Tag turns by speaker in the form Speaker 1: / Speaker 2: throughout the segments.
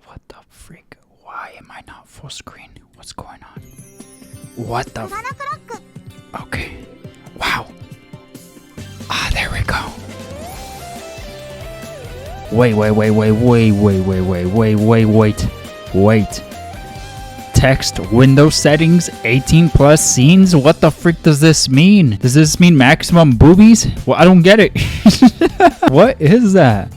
Speaker 1: What the freak? Why am I not full screen? What's going on? What the Okay. Wow. Ah, there we go. Wait. Text window settings 18 plus scenes. What the frick does this mean? Does this mean maximum boobies? Well, I don't get it. What is that?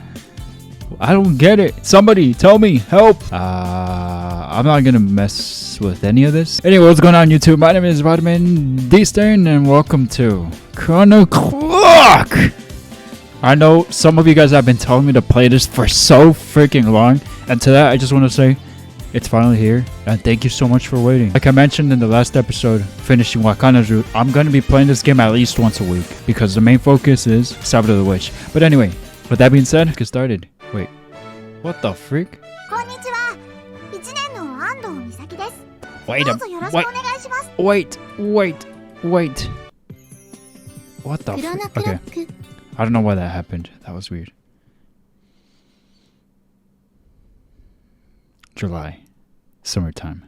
Speaker 1: I don't get it. Somebody tell me. Help. I'm not gonna mess with any of this. Anyway, what's going on YouTube? My name is VitaminDStain and welcome to Chronoclock. I know some of you guys have been telling me to play this for so freaking long, and to that I just want to say it's finally here, and thank you so much for waiting. Like I mentioned in the last episode, finishing Wakana's route, I'm going to be playing this game at least once a week, because the main focus is Sabado the Witch. But anyway, with that being said, let's get started. Wait, what the freak? Wait. What the freak? Okay, I don't know why that happened. That was weird. July. Summertime.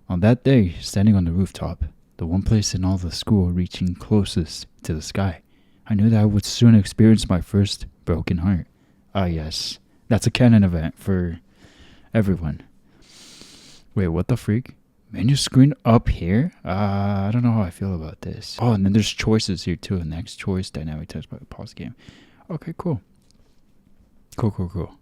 Speaker 1: On that day, standing on the rooftop, the one place in all the school reaching closest to the sky, I knew that I would soon experience my first broken heart. Ah yes, that's a canon event for everyone. Wait, what the freak? Menu screen up here? I don't know how I feel about this. Oh, and then there's choices here too. Next choice, dynamic text by pause game. Okay, cool. Cool.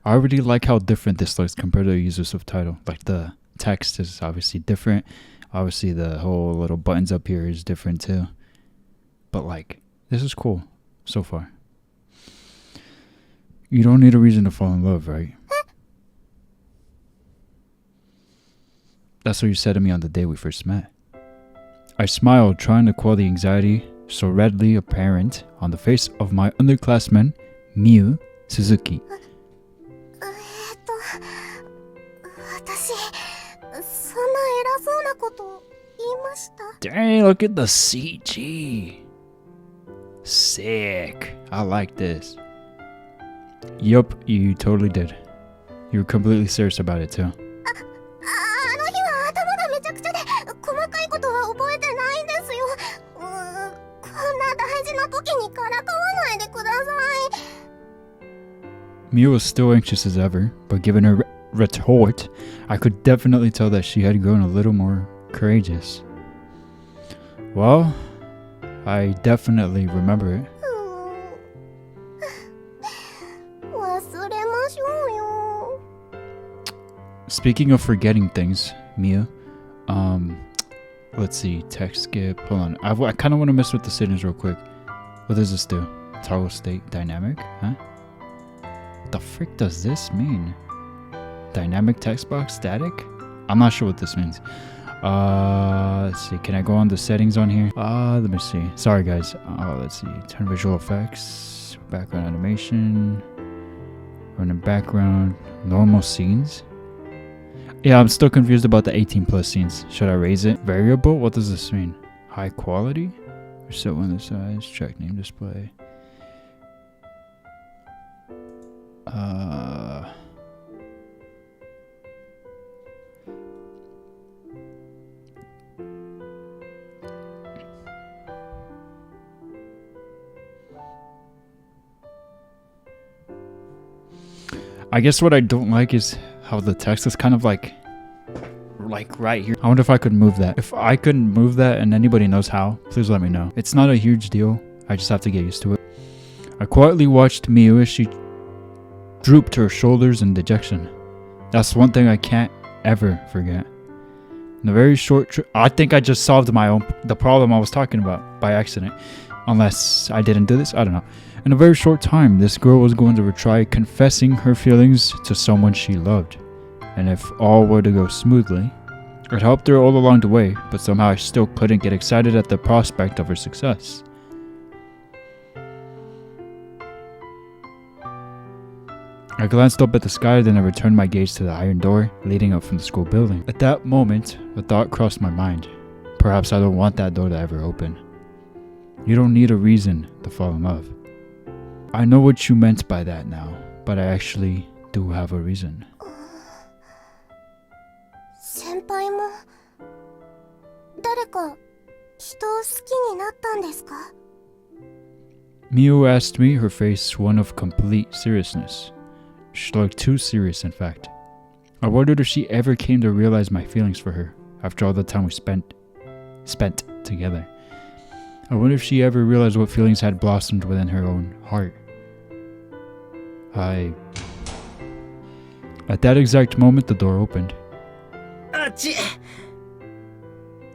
Speaker 1: I already like how different this looks compared to the user subtitle. Like the text is obviously different. Obviously the whole little buttons up here is different too. But like, this is cool so far. You don't need a reason to fall in love, right? That's what you said to me on the day we first met. I smiled, trying to quell the anxiety so readily apparent on the face of my underclassman, Miu Suzuki. Dang, look at the CG. Sick. I like this. Yup, you totally did. You were completely serious about it too. Miu was still anxious as ever, but given her retort, I could definitely tell that she had grown a little more courageous. Well, I definitely remember it. Speaking of forgetting things, Miu, let's see, text skip, hold on. I kind of want to mess with the settings real quick. What does this do? Toggle state dynamic, huh? What the frick does this mean? Dynamic text box static? I'm not sure what this means. Let's see, can I go on the settings on here? Let me see. Sorry guys. Let's see, turn visual effects, background animation, run in background, normal scenes. Yeah, I'm still confused about the 18 plus scenes. Should I raise it? Variable? What does this mean? High quality? Set window size, track name display. I guess what I don't like is how the text is kind of like right here. I wonder if I could move that. If I couldn't move that and anybody knows how, please let me know. It's not a huge deal. I just have to get used to it. I quietly watched Miu as she drooped her shoulders in dejection. That's one thing I can't ever forget. In a very short I think I just solved the problem I was talking about by accident. Unless I didn't do this, I don't know. In a very short time, this girl was going to try confessing her feelings to someone she loved. And if all were to go smoothly, it helped her all along the way, but somehow I still couldn't get excited at the prospect of her success. I glanced up at the sky, then I returned my gaze to the iron door leading up from the school building. At that moment, a thought crossed my mind. Perhaps I don't want that door to ever open. You don't need a reason to fall in love. I know what you meant by that now. but I actually do have a reason.
Speaker 2: 先輩も誰か人を好きになったんですか?
Speaker 1: Miu asked me, her face one of complete seriousness. She looked too serious, in fact. I wondered if she ever came to realize my feelings for her after all the time we spent together. I wonder if she ever realized what feelings had blossomed within her own heart. At that exact moment, the door opened.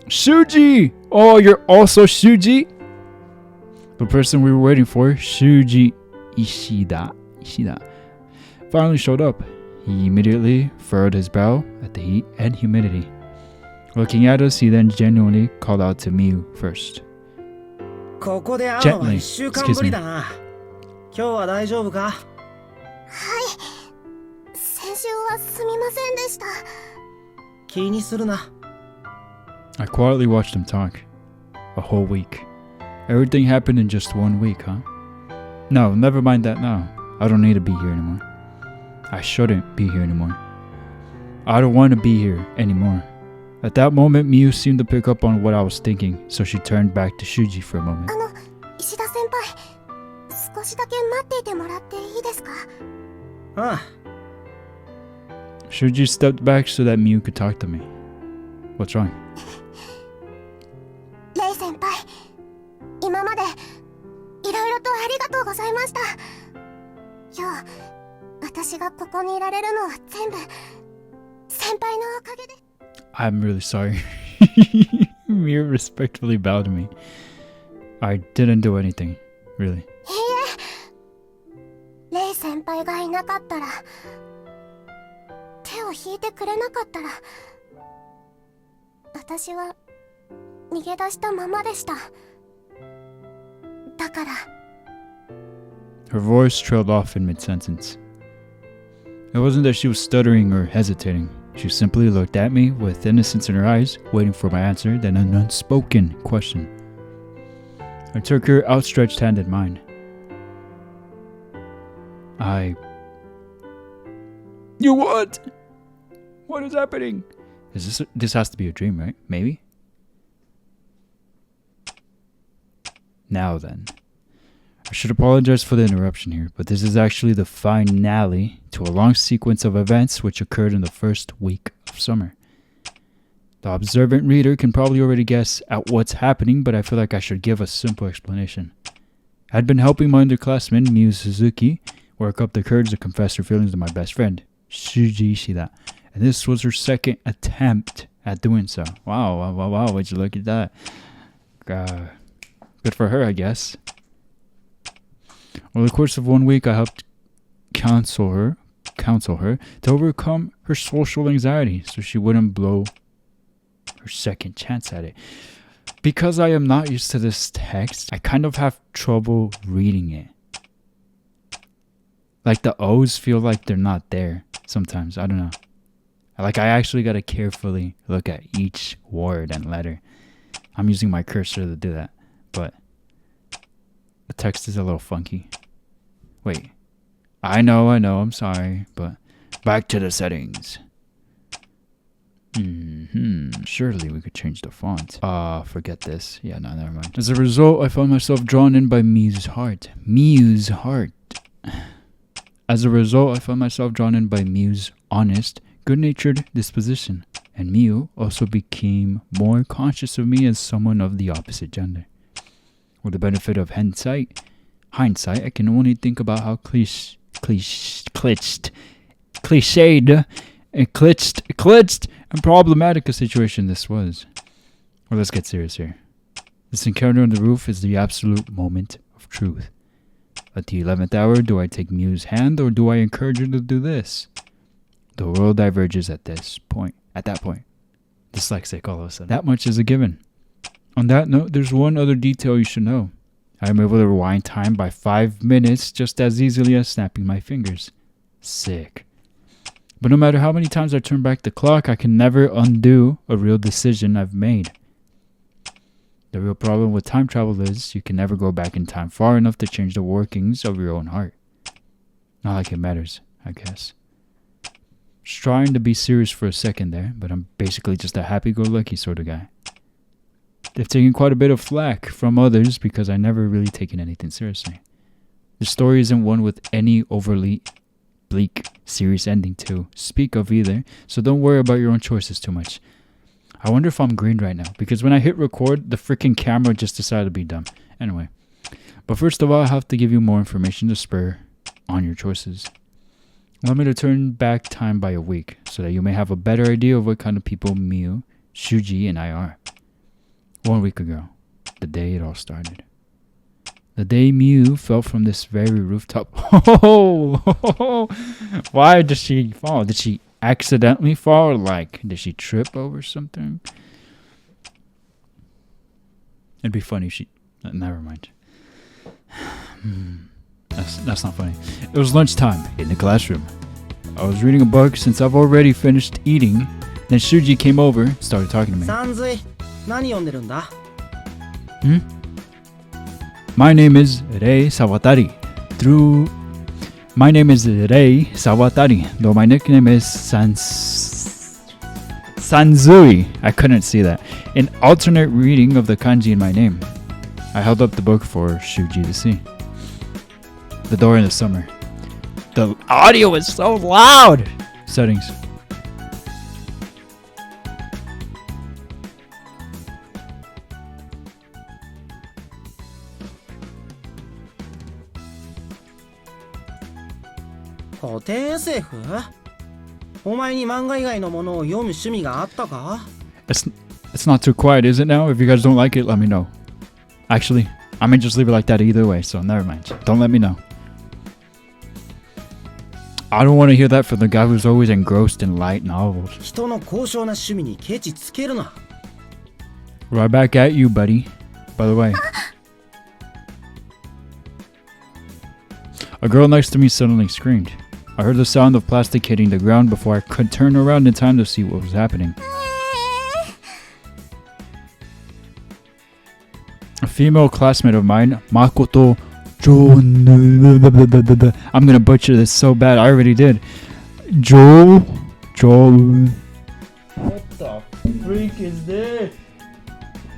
Speaker 1: Shuji! Oh, you're also Shuji? The person we were waiting for, Shuji Ishida, finally showed up. He immediately furrowed his brow at the heat and humidity. Looking at us, he then genuinely called out to Miu first. Gently, excuse me.
Speaker 2: 先週はすみませんでした。
Speaker 3: 気にするな。
Speaker 1: I quietly watched him talk. A whole week. Everything happened in just 1 week, huh? No, never mind that now. I don't need to be here anymore. I shouldn't be here anymore. I don't want to be here anymore. At that moment, Miu seemed to pick up on what I was thinking, so she turned back to Shuji for a moment.
Speaker 2: 石田先輩、少しだけ待っていてもらっていいですか?
Speaker 3: ああ。
Speaker 1: Shuji stepped back so that Miu could talk to me. What's wrong?
Speaker 2: レイ先輩、今までいろいろとありがとうございました。今日、私がここにいられるのは全部先輩のおかげで。
Speaker 1: I'm really sorry. Miu respectfully bowed to me. I didn't do anything, really.
Speaker 2: いいえ、レイ先輩がいなかったら、手を引いてくれなかったら、私は逃げ出したままでした。だから。
Speaker 1: Her voice trailed off in mid-sentence. It wasn't that she was stuttering or hesitating. She simply looked at me with innocence in her eyes, waiting for my answer, then an unspoken question. I took her outstretched hand in mine. You what? What is happening? This has to be a dream, right? Maybe? Now then. I should apologize for the interruption here, but this is actually the finale to a long sequence of events which occurred in the first week of summer. The observant reader can probably already guess at what's happening, but I feel like I should give a simple explanation. I'd been helping my underclassman, Miu Suzuki, work up the courage to confess her feelings to my best friend, Shuji Ishida, and this was her second attempt at doing so. Wow, would you look at that? Good for her, I guess. Over the course of 1 week, I helped counsel her to overcome her social anxiety so she wouldn't blow her second chance at it. Because I am not used to this text, I kind of have trouble reading it. Like the O's feel like they're not there sometimes. I don't know. Like I actually gotta carefully look at each word and letter. I'm using my cursor to do that, but the text is a little funky. Wait. I know, I'm sorry, but back to the settings. Surely we could change the font. Forget this. Yeah, no, never mind. As a result, I found myself drawn in by Miu's heart. As a result, I found myself drawn in by Miu's honest, good-natured disposition. And Miu also became more conscious of me as someone of the opposite gender. With the benefit of hindsight, I can only think about how cliched and problematic a situation this was. Well, let's get serious here. This encounter on the roof is the absolute moment of truth. At the 11th hour, do I take Miu's hand or do I encourage her to do this? The world diverges at that point. Dyslexic all of a sudden. That much is a given. On that note, there's one other detail you should know. I am able to rewind time by 5 minutes just as easily as snapping my fingers. Sick. But no matter how many times I turn back the clock, I can never undo a real decision I've made. The real problem with time travel is you can never go back in time far enough to change the workings of your own heart. Not like it matters, I guess. Just trying to be serious for a second there, but I'm basically just a happy-go-lucky sort of guy. They've taken quite a bit of flack from others because I never really taken anything seriously. The story isn't one with any overly bleak, serious ending to speak of either, so don't worry about your own choices too much. I wonder if I'm green right now, because when I hit record, the freaking camera just decided to be dumb. Anyway, but first of all, I have to give you more information to spur on your choices. Allow me to turn back time by a week, so that you may have a better idea of what kind of people Miu, Shuji, and I are. 1 week ago, the day it all started. The day Miu fell from this very rooftop. Why did she fall? Did she accidentally fall? Or like, did she trip over something? It'd be funny if she... never mind. That's not funny. It was lunchtime in the classroom. I was reading a book since I've already finished eating. Then Shuji came over and started talking to me.
Speaker 3: さんずい、何読んでるんだ?
Speaker 1: My name is Rei Sawatari. My name is Rei Sawatari, though my nickname is Sanzui. I couldn't see that. An alternate reading of the kanji in my name. I held up the book for Shuji to see. The door in the summer. The audio is so loud! Settings.
Speaker 3: SF? お前に漫画以外のものを読む趣味があったか?
Speaker 1: It's not too quiet, is it now? If you guys don't like it, let me know. Actually, I may just leave it like that either way, so never mind. Don't let me know. I don't want to hear that from the guy who's always engrossed in light novels.
Speaker 3: 人の高尚な趣味にケチつけるな.
Speaker 1: Right back at you, buddy. By the way. A girl next to me suddenly screamed. I heard the sound of plastic hitting the ground before I could turn around in time to see what was happening. A female classmate of mine, Makoto I'm gonna butcher this so bad, I already did. What the freak is this?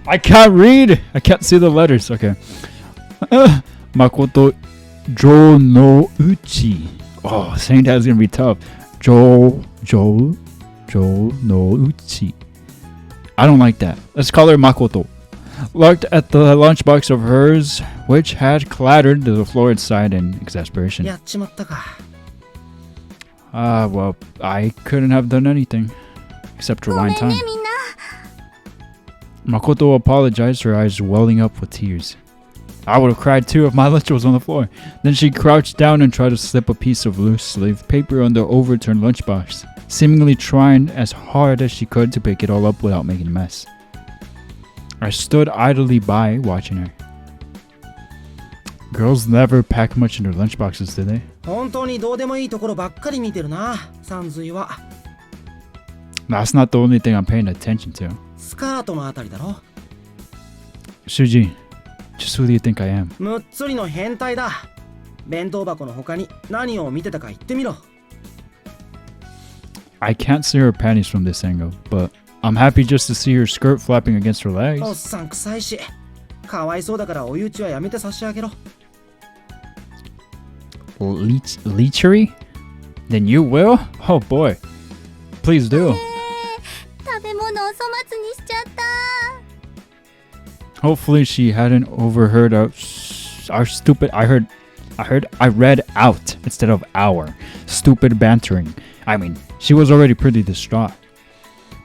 Speaker 1: I can't read! I can't see the letters, okay. Makoto no Uchi. Oh, saying that is gonna be tough. No Uchi. I don't like that. Let's call her Makoto. Looked at the lunchbox of hers, which had clattered to the floor inside in exasperation.
Speaker 3: やっちまったか.
Speaker 1: Well, I couldn't have done anything except rewind time. Makoto apologized, her eyes welling up with tears. I would have cried too if my lunch was on the floor. Then she crouched down and tried to slip a piece of loose leaf paper on the overturned lunchbox, seemingly trying as hard as she could to pick it all up without making a mess. I stood idly by, watching her. Girls never pack much in their lunchboxes, do they?
Speaker 3: 本当にどうでもいいところばっかり見てるな、さんずいは.
Speaker 1: That's not the only thing I'm paying attention to.
Speaker 3: スカートのあたりだろ.
Speaker 1: Shuji, just who do you think I am?
Speaker 3: むっつりの変態だ. 弁当箱の他に何を見てたか言ってみろ.
Speaker 1: I can't see her panties from this angle, but I'm happy just to see her skirt flapping against her legs.
Speaker 3: おっさん臭いし、かわいそうだからお湯打ちはやめて差し上げろ.
Speaker 1: Leechery? Then you will? Oh boy. Please do.
Speaker 2: 食べ物を粗末にしちゃった。
Speaker 1: Hopefully she hadn't overheard our stupid I read out instead of our stupid bantering. I mean, she was already pretty distraught.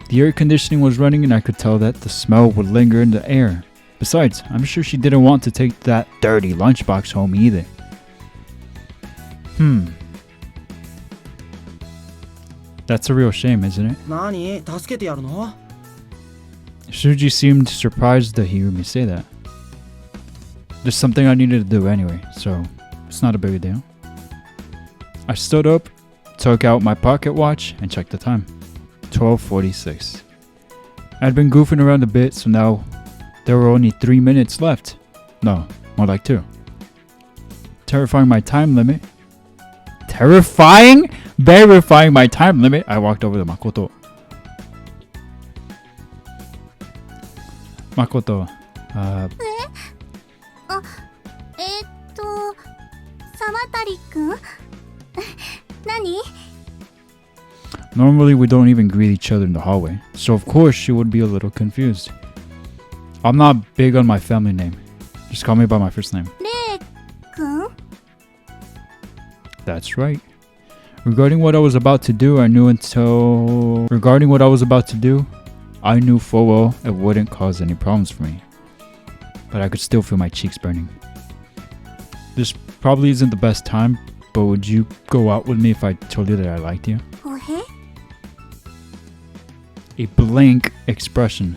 Speaker 1: The air conditioning was running and I could tell that the smell would linger in the air. Besides, I'm sure she didn't want to take that dirty lunchbox home either. That's a real shame, isn't it?
Speaker 3: 何? 助けてやるの?
Speaker 1: Shuji seemed surprised to hear me say that. There's something I needed to do anyway, so it's not a big deal. I stood up, took out my pocket watch, and checked the time. 12:46. I'd been goofing around a bit, so now there were only 3 minutes left. No, more like 2. Terrifying my time limit, Terrifying? Verifying my time limit. I walked over to Makoto. Makoto,
Speaker 2: 沢渡くん何
Speaker 1: normally we don't even greet each other in the hallway, so of course she would be a little confused. I'm not big on my family name. Just call me by my first name.
Speaker 2: レイくん
Speaker 1: That's right. Regarding what I was about to do, I knew full well it wouldn't cause any problems for me. But I could still feel my cheeks burning. This probably isn't the best time, but would you go out with me if I told you that I liked you?
Speaker 2: おへ
Speaker 1: A blank expression.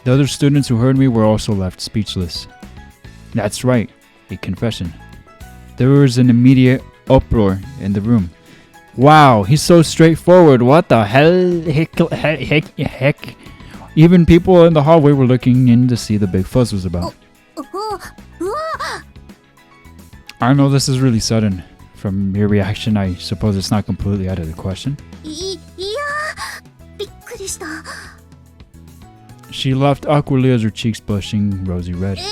Speaker 1: The other students who heard me were also left speechless. That's right, a confession. There was an immediate uproar in the room. Wow, he's so straightforward. What the hell? Heck. Even people in the hallway were looking in to see the big fuss was about.
Speaker 2: うわ
Speaker 1: I know this is really sudden. From your reaction, I suppose it's not completely out of the question.
Speaker 2: いやびっくりした
Speaker 1: She laughed awkwardly as her cheeks blushing rosy red.
Speaker 2: 好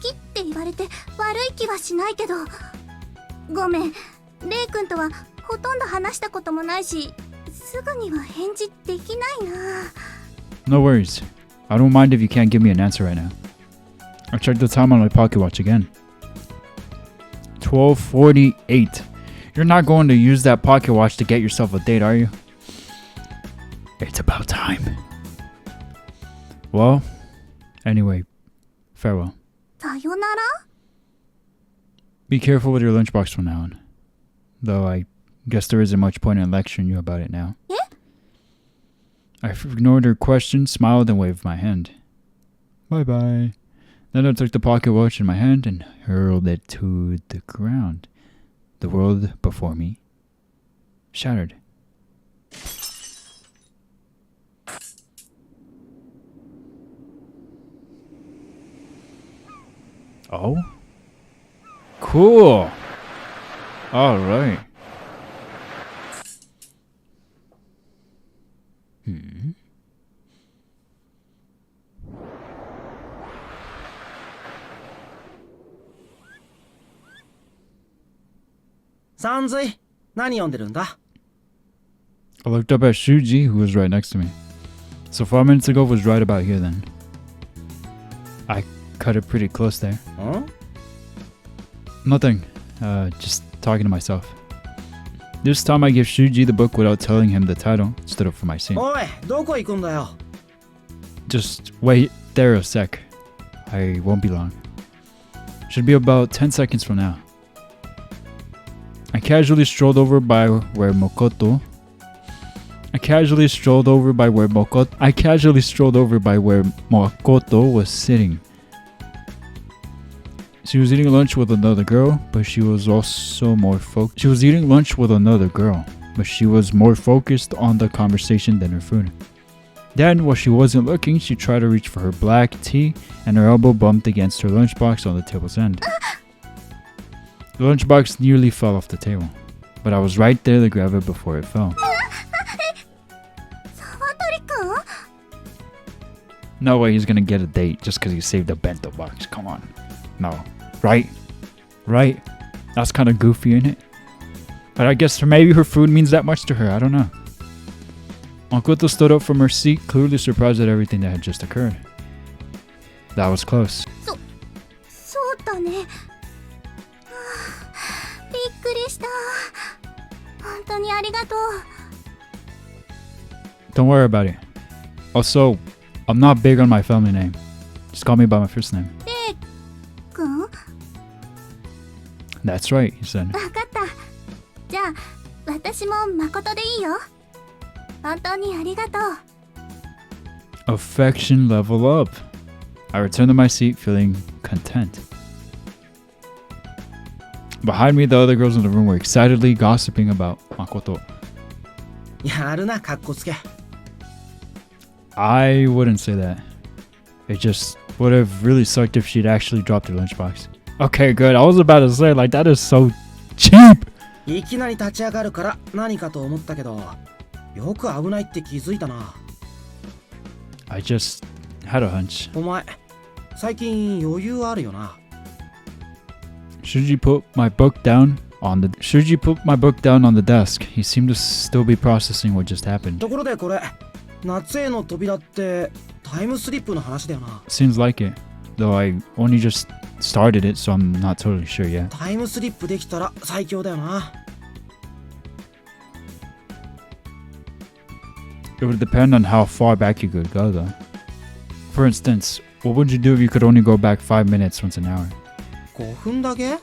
Speaker 2: きって言われて悪い気はしないけどごめんレイくんとはほとんど話したこともないしすぐには返事できないな
Speaker 1: No worries. I don't mind if you can't give me an answer right now. I checked the time on my pocket watch again. 12:48. You're not going to use that pocket watch to get yourself a date, are you? It's about time. Well, anyway, farewell.
Speaker 2: さよなら
Speaker 1: Be careful with your lunchbox from now on. Though I guess there isn't much point in lecturing you about it now.
Speaker 2: Eh?
Speaker 1: I ignored her question, smiled, and waved my hand. Bye-bye. Then I took the pocket watch in my hand and hurled it to the ground. The world before me shattered. Oh? Cool. All right.
Speaker 3: Sanzui, 何読んでるんだ
Speaker 1: I looked up at Shuji, who was right next to me. So 5 minutes ago was right about here then. I cut it pretty close there.
Speaker 3: ん
Speaker 1: Nothing. Just talking to myself. This time I give Shuji the book without telling him the title. Stood up for my scene.
Speaker 3: おい、どこ行くんだよ
Speaker 1: Just wait there a sec. I won't be long. Should be about 10 seconds from now. I casually strolled over by where Makoto was sitting. She was eating lunch with another girl, but she was more focused on the conversation than her food. Then, while she wasn't looking, she tried to reach for her black tea, and her elbow bumped against her lunchbox on the table's end. The lunchbox nearly fell off the table, but I was right there to grab it before it fell.
Speaker 2: 沢渡くん
Speaker 1: No way he's gonna get a date just because he saved a bento box. Come on. No. Right? Right? That's kind of goofy, isn't it? But I guess maybe her food means that much to her. I don't know. Makoto stood up from her seat, clearly surprised at everything that had just occurred. That was close.
Speaker 2: そうだねびっくりした本当にありがとう
Speaker 1: Don't worry about it. Also, I'm not big on my family name. Just call me by my first name.
Speaker 2: レイくん
Speaker 1: That's right, he said.
Speaker 2: わかったじゃあ私も誠でいいよ本当にありがとう
Speaker 1: Affection level up. I returned to my seat feeling content. Behind me, the other girls in the room were excitedly gossiping about Makoto.
Speaker 3: やるな、かっこつけ
Speaker 1: I wouldn't say that. It just would have really sucked if she'd actually dropped her lunchbox. Okay, good. I was about to say, like, that is so cheap.
Speaker 3: いきなり立ち上がるから何かと思ったけど、よく危ないって気づいたな。
Speaker 1: I just had a hunch.
Speaker 3: お前、最近余裕あるよな。
Speaker 1: Should you put my book down on the desk? He seemed to still be processing what just happened.
Speaker 3: ところでこれ、夏への扉ってタイムスリップの話だよな。
Speaker 1: Seems like it, though I only just started it, so I'm not totally sure yet.
Speaker 3: タイムスリップできたら最強だよな。
Speaker 1: It would depend on how far back you could go, though. For instance, what would you do if you could only go back 5 minutes once an hour?
Speaker 3: 5分だけ？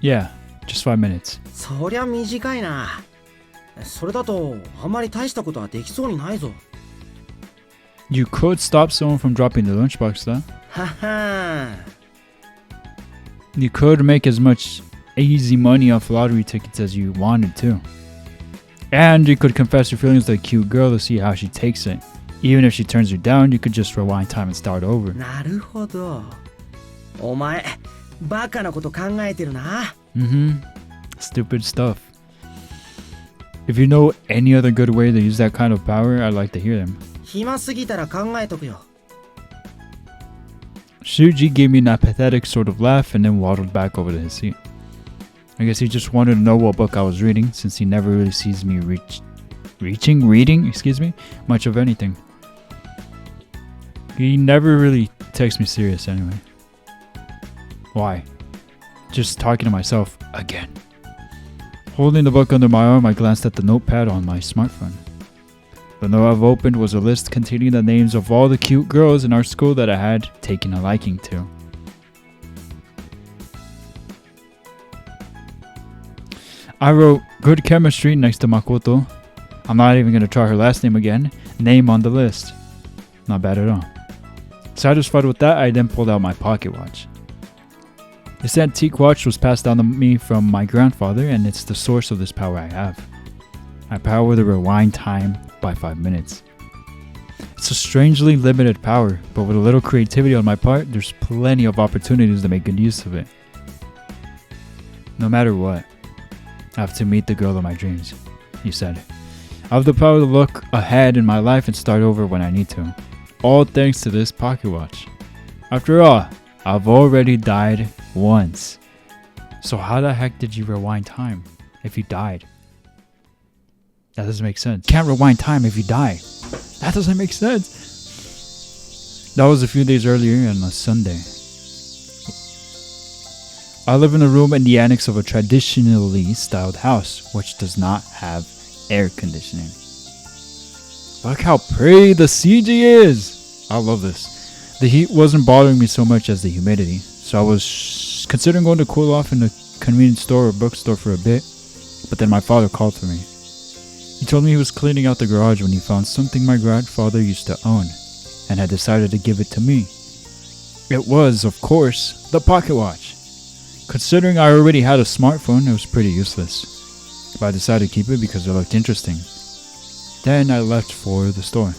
Speaker 1: Yeah, just 5 minutes.
Speaker 3: そりゃ短いな。それだとあんまり大したことはできそうにないぞ。
Speaker 1: You could stop someone from dropping the lunchbox, though.
Speaker 3: はは。
Speaker 1: You could make as much easy money off lottery tickets as you wanted to. And you could confess your feelings to a cute girl to see how she takes it. Even if she turns you down, you could just rewind time and start over.
Speaker 3: なるほど。お前、バカなこと考えてるな。
Speaker 1: Stupid stuff. If you know any other good way to use that kind of power, I'd like to hear them.
Speaker 3: 暇すぎたら考えとくよ。
Speaker 1: Shuji gave me an apathetic sort of laugh and then waddled back over to his seat. I guess he just wanted to know what book I was reading, since he never really sees me reading much of anything. He never really takes me serious anyway. Why? Just talking to myself again. Holding the book under my arm, I glanced at the notepad on my smartphone. The note I've opened was a list containing the names of all the cute girls in our school that I had taken a liking to. I wrote good chemistry next to Makoto. I'm not even going to try her last name again. Name on the list. Not bad at all. Satisfied with that, I then pulled out my pocket watch. This antique watch was passed down to me from my grandfather, and it's the source of this power I have. I power the rewind time by 5 minutes. It's a strangely limited power, but with a little creativity on my part, there's plenty of opportunities to make good use of it. No matter what, I have to meet the girl of my dreams, he said. I have the power to look ahead in my life and start over when I need to. All thanks to this pocket watch. After all, I've already died once. So how the heck did you rewind time if you died? That doesn't make sense. Can't rewind time if you die. That doesn't make sense. That was a few days earlier on a Sunday. I live in a room in the annex of a traditionally styled house, which does not have air conditioning. Look how pretty the CG is! I love this. The heat wasn't bothering me so much as the humidity, so I was considering going to cool off in a convenience store or bookstore for a bit, but then my father called for me. He told me he was cleaning out the garage when he found something my grandfather used to own, and had decided to give it to me. It was, of course, the pocket watch. Considering I already had a smartphone, it was pretty useless, but I decided to keep it because it looked interesting. Then I left for the store.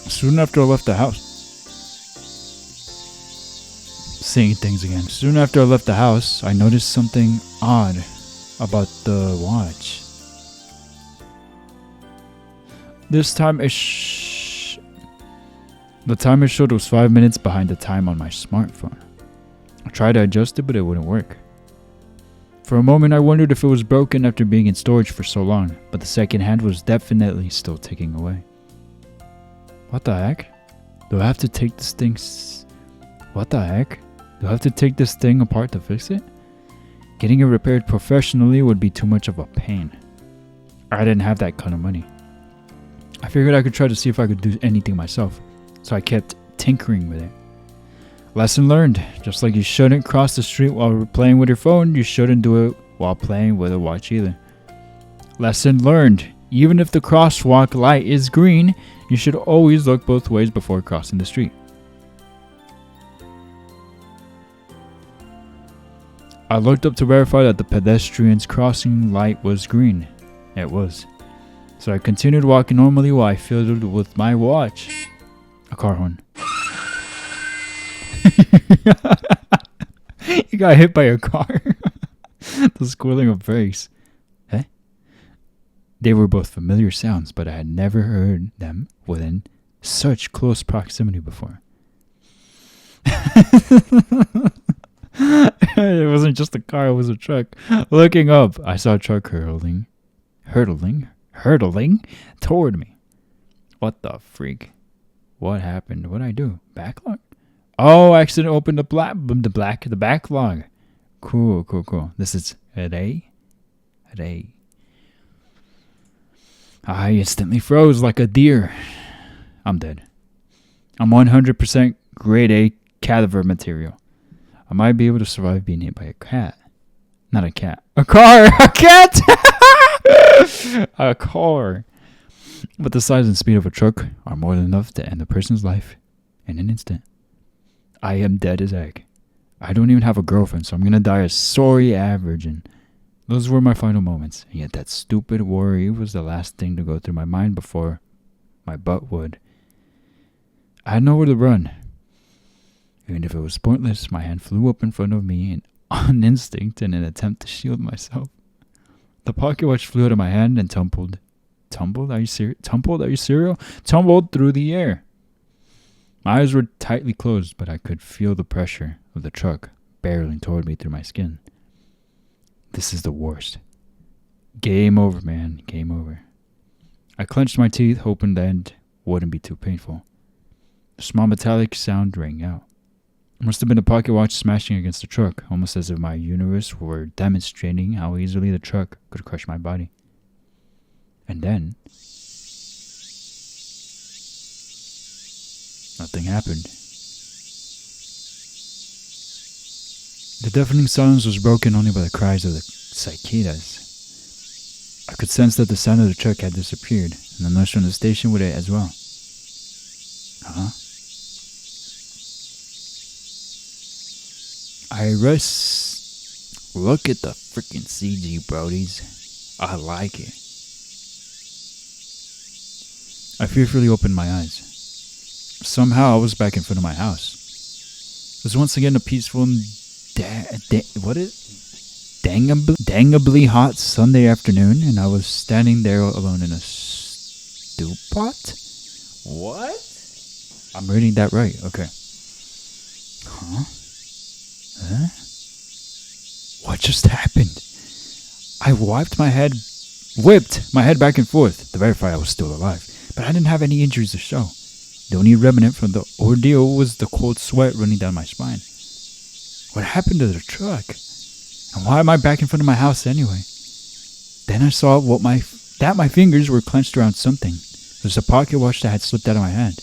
Speaker 1: Soon after I left the house. Saying things again. Soon after I left the house, I noticed something odd about the watch. This time the timer showed was 5 minutes behind the time on my smartphone. I tried to adjust it, but it wouldn't work. For a moment, I wondered if it was broken after being in storage for so long, but the second hand was definitely still ticking away. What the heck? Do I have to take this thing... What the heck? Do I have to take this thing apart to fix it? Getting it repaired professionally would be too much of a pain. I didn't have that kind of money. I figured I could try to see if I could do anything myself, so I kept tinkering with it. Lesson learned. Just like you shouldn't cross the street while playing with your phone, you shouldn't do it while playing with a watch either. Lesson learned. Even if the crosswalk light is green, you should always look both ways before crossing the street. I looked up to verify that the pedestrian's crossing light was green. It was. So I continued walking normally while I fiddled with my watch. A car horn. You got hit by a car. The squealing of brakes. Eh? They were both familiar sounds, but I had never heard them within such close proximity before. It wasn't just a car, it was a truck. Looking up, I saw a truck hurtling toward me. What the freak? What happened? What'd I do? Backlog? Oh, I accidentally opened the backlog. Cool. This is at A. I instantly froze like a deer. I'm dead. I'm 100% grade A cadaver material. I might be able to survive being hit by a cat. Not a cat. A car! A cat! A car. But the size and speed of a truck are more than enough to end a person's life in an instant. I am dead as egg. I don't even have a girlfriend, so I'm gonna die a sorry average. And those were my final moments. And yet that stupid worry was the last thing to go through my mind before my butt would. I had nowhere to run. Even if it was pointless, my hand flew up in front of me on instinct in an attempt to shield myself. The pocket watch flew out of my hand and tumbled. Tumbled? Are you serious? Tumbled through the air. My eyes were tightly closed, but I could feel the pressure of the truck barreling toward me through my skin. This is the worst. Game over, man. Game over. I clenched my teeth, hoping the end wouldn't be too painful. A small metallic sound rang out. It must have been a pocket watch smashing against the truck, almost as if my universe were demonstrating how easily the truck could crush my body. And then nothing happened. The deafening silence was broken only by the cries of the cicadas. I could sense that the sound of the truck had disappeared, and the noise from the station with it as well. Huh? Look at the freaking CG, brodies. I like it. I fearfully opened my eyes. Somehow I was back in front of my house. It was once again a peaceful and dangably hot Sunday afternoon, and I was standing there alone in a stew pot? What? I'm reading that right, okay. Huh? What just happened? I whipped my head back and forth to verify I was still alive, but I didn't have any injuries to show. The only remnant from the ordeal was the cold sweat running down my spine. What happened to the truck? And why am I back in front of my house anyway? Then I saw that my fingers were clenched around something. It was a pocket watch that had slipped out of my hand.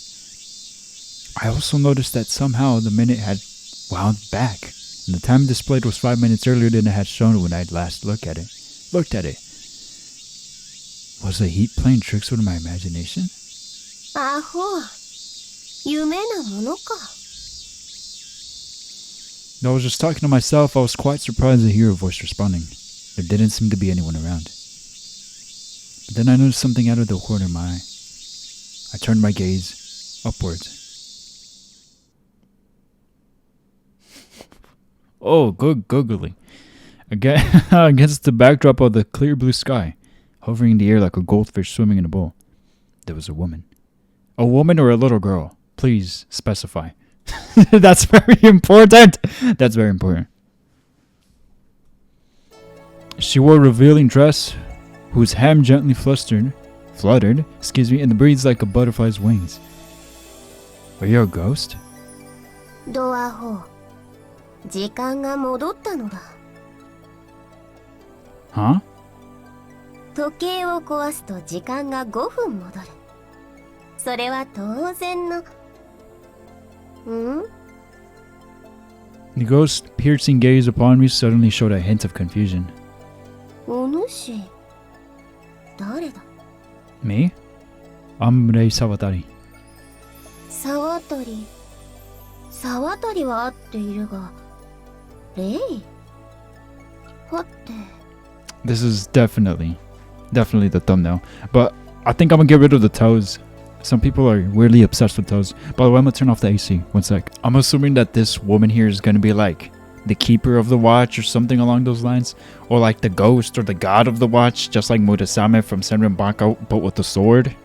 Speaker 1: I also noticed that somehow the minute had wound back, and the time displayed was 5 minutes earlier than it had shown when I'd last looked at it. Was the heat playing tricks with my imagination?
Speaker 2: Aho. Yume na mono ka.
Speaker 1: I was just talking to myself. I was quite surprised to hear a voice responding. There didn't seem to be anyone around. But then I noticed something out of the corner of my eye. I turned my gaze upwards. Oh, good googly. Again, against the backdrop of the clear blue sky, hovering in the air like a goldfish swimming in a bowl, there was a woman. A woman or a little girl? Please specify. That's very important. That's very important. She wore a revealing dress whose hem gently fluttered, in the breeze like a butterfly's wings. Are you a ghost?
Speaker 2: ドアホ。時間が戻ったのだ。
Speaker 1: Huh?
Speaker 2: 時計を壊すと時間が5分戻る。それは当然の。
Speaker 1: The ghost's piercing gaze upon me suddenly showed a hint of confusion.
Speaker 2: お主、誰だ?
Speaker 1: Me? I'm Rei Sawatari.
Speaker 2: 沢渡。沢渡は合っているが、レイ？はて。
Speaker 1: This is definitely the thumbnail. But I think I'm gonna get rid of the toes. Some people are weirdly obsessed with those. By the way, I'm gonna turn off the AC. One sec. I'm assuming that this woman here is gonna be like the keeper of the watch or something along those lines. Or like the ghost or the god of the watch, just like Murasame from Senran Banka, but with the sword.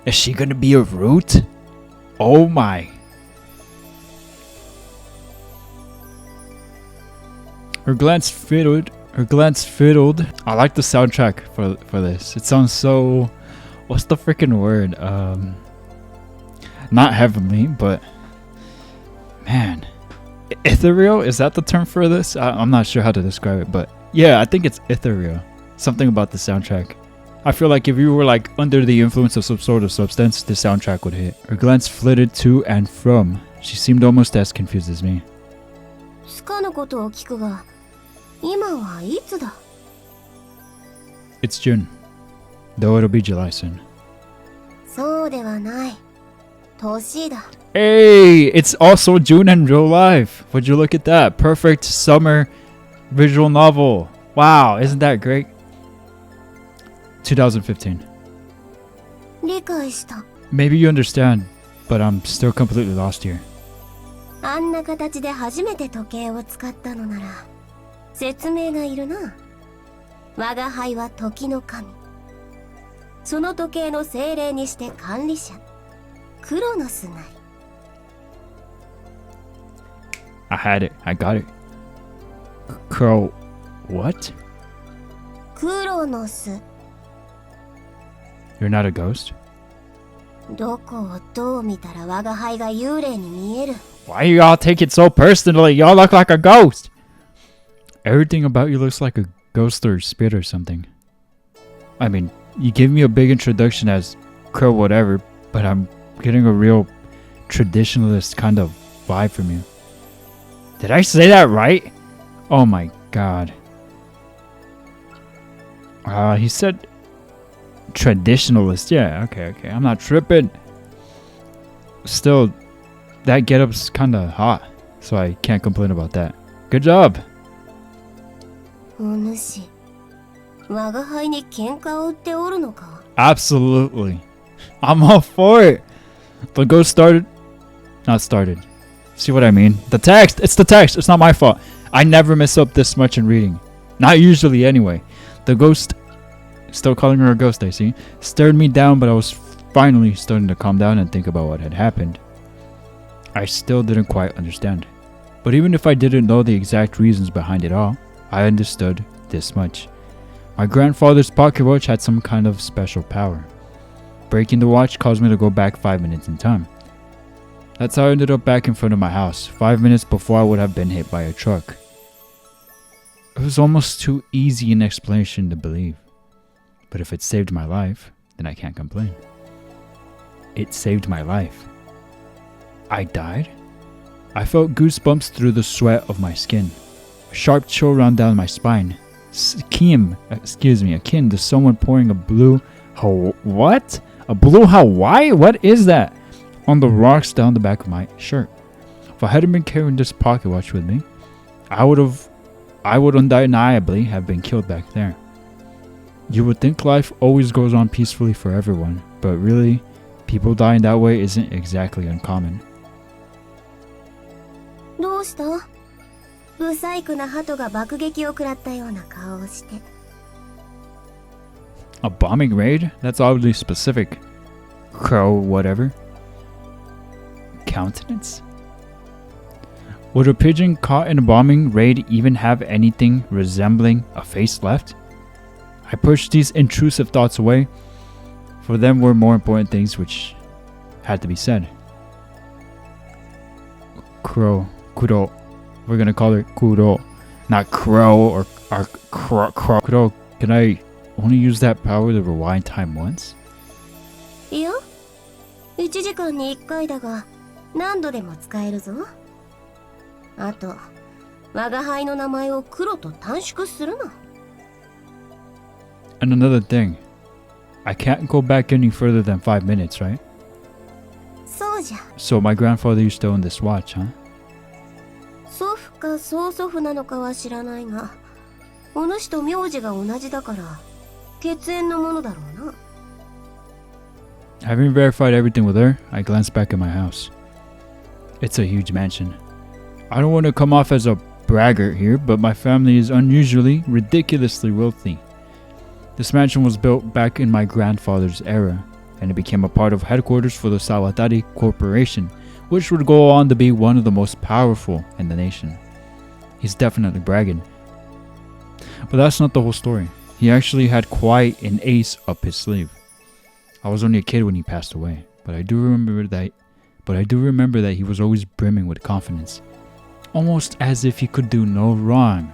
Speaker 1: Is she gonna be a root? Oh my. Her glance fiddled. I like the soundtrack for this. It sounds so... What's the freaking word? Not heavenly, but... Man. Ethereal? Is that the term for this? I'm not sure how to describe it, but... Yeah, I think it's ethereal. Something about the soundtrack. I feel like if you were like under the influence of some sort of substance, the soundtrack would hit. Her glance flitted to and from. She seemed almost as confused as me. It's June. Though it'll be July soon. Hey! It's also June in real life. Would you look at that? Perfect summer visual novel. Wow, isn't that great? 2015. Maybe you understand, but I'm still completely lost here.
Speaker 2: あんな形で初めて時計を使ったのなら説明がいるな。我が輩は時の神。その時計の精霊にして管理者。クロノスなり。
Speaker 1: I had it. I got it. Crow. What?
Speaker 2: クロノス。
Speaker 1: You're not a ghost?
Speaker 2: どこをどう見たら我が輩が幽霊に見える。
Speaker 1: Why you all take it so personally? Y'all look like a ghost. Everything about you looks like a ghost or spirit or something. I mean, you gave me a big introduction as Crow whatever, but I'm getting a real traditionalist kind of vibe from you. Did I say that right? Oh my god. He said traditionalist. Yeah, okay. I'm not tripping. Still, that getup's kind of hot, so I can't complain about that. Good job.
Speaker 2: お主、我が輩に喧嘩を売っておるのか?
Speaker 1: Absolutely. I'm all for it. The ghost started. Not started. See what I mean? The text. It's the text. It's not my fault. I never mess up this much in reading. Not usually anyway. The ghost, still calling her a ghost I see, stared me down, but I was finally starting to calm down and think about what had happened. I still didn't quite understand. But even if I didn't know the exact reasons behind it all, I understood this much. My grandfather's pocket watch had some kind of special power. Breaking the watch caused me to go back 5 minutes in time. That's how I ended up back in front of my house, 5 minutes before I would have been hit by a truck. It was almost too easy an explanation to believe. But if it saved my life, then I can't complain. It saved my life. I died? I felt goosebumps through the sweat of my skin. A sharp chill ran down my spine. Akin to someone pouring a blue... What? A blue Hawaii? What is that? On the rocks down the back of my shirt. If I hadn't been carrying this pocket watch with me, I would undeniably have been killed back there. You would think life always goes on peacefully for everyone, but really, people dying that way isn't exactly uncommon.
Speaker 2: どうした?不細工な鳩が爆撃を食らったような顔をして。
Speaker 1: A bombing raid? That's oddly specific. Crow, whatever. Countenance? Would a pigeon caught in a bombing raid even have anything resembling a face left? I pushed these intrusive thoughts away, for them were more important things which had to be said. Crow. Kuro. We're gonna call her Kuro. Not Crow or Crow. Kuro. Can I only use that power to rewind time once?
Speaker 2: いや、1時間に1回だが、何度でも使えるぞ。あと、我が輩の名前を黒と短縮するな。
Speaker 1: And another thing, I can't go back any further than 5 minutes, right?
Speaker 2: そうじゃ。
Speaker 1: So my grandfather used to own this watch, huh?
Speaker 2: 祖父か曽祖父なのかは知らないが、お主と名字が同じだから血縁のものだろうな。
Speaker 1: Having verified everything with her, I glanced back at my house. It's a huge mansion. I don't want to come off as a braggart here, but my family is unusually, ridiculously wealthy. This mansion was built back in my grandfather's era, and it became a part of headquarters for the Sawatari Corporation, which would go on to be one of the most powerful in the nation. He's definitely bragging. But that's not the whole story. He actually had quite an ace up his sleeve. I was only a kid when he passed away, but I do remember that he was always brimming with confidence, almost as if he could do no wrong.